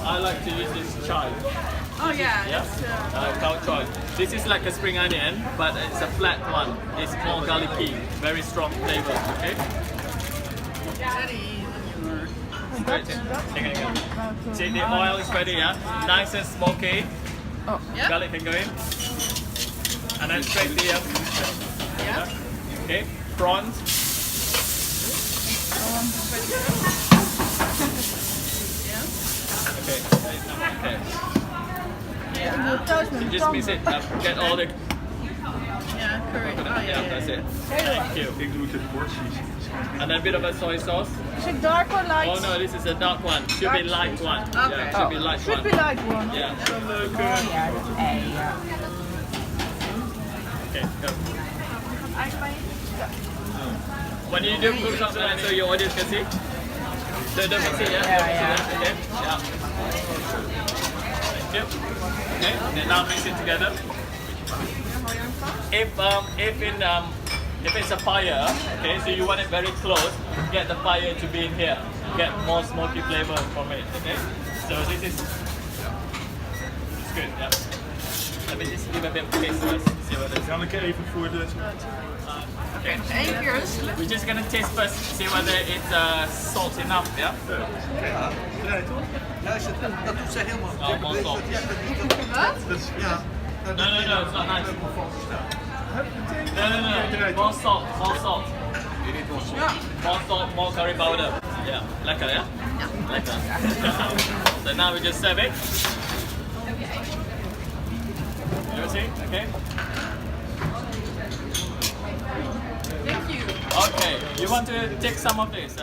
I like to use this chive. Oh yeah. Yeah, cow chive. This is like a spring onion, but it's a flat one. It's more garlicky, very strong flavor. Okay. Straight in. See, the oil is ready. Yeah, nice and smoky. Oh yeah. Garlic can go in, and then straight the Yeah. okay, prawns. Okay. Okay. You just mix it up. Get all the. Yeah, correct. Oh Yeah, yeah. that's it. Thank you. Ik doe het in porties. And then a bit of a soy sauce. Is it dark or light? Oh no, this is a dark one. Should be light one. Okay. Yeah, should be light Should one. be light one. Yeah. Oh yeah, dat is ja. Okay, go. When you do cook something like so your audience can see. So don't see, yeah? Yeah. Okay. Yeah. Thank you. Okay, then now mix it together. If it's a fire, okay, so you want it very close, get the fire to be in here. Get more smoky flavor from it, okay? So this is it's good, yeah. Let me just give a bit of taste first, see what it is. Janneke, even voor de... Okay. Eén keer. We're just gonna taste first, see whether it's salt enough, yeah? Draai toch? Luister, dat doet zij helemaal. Oh, more salt. Wat? Dat is, ja. No, it's not nice. No, more salt. Ja. More salt, more curry powder. Yeah, lekker, yeah? Ja. Lekker. So now we just serve it. You see? Okay. Thank you. Okay, you want to take some of this?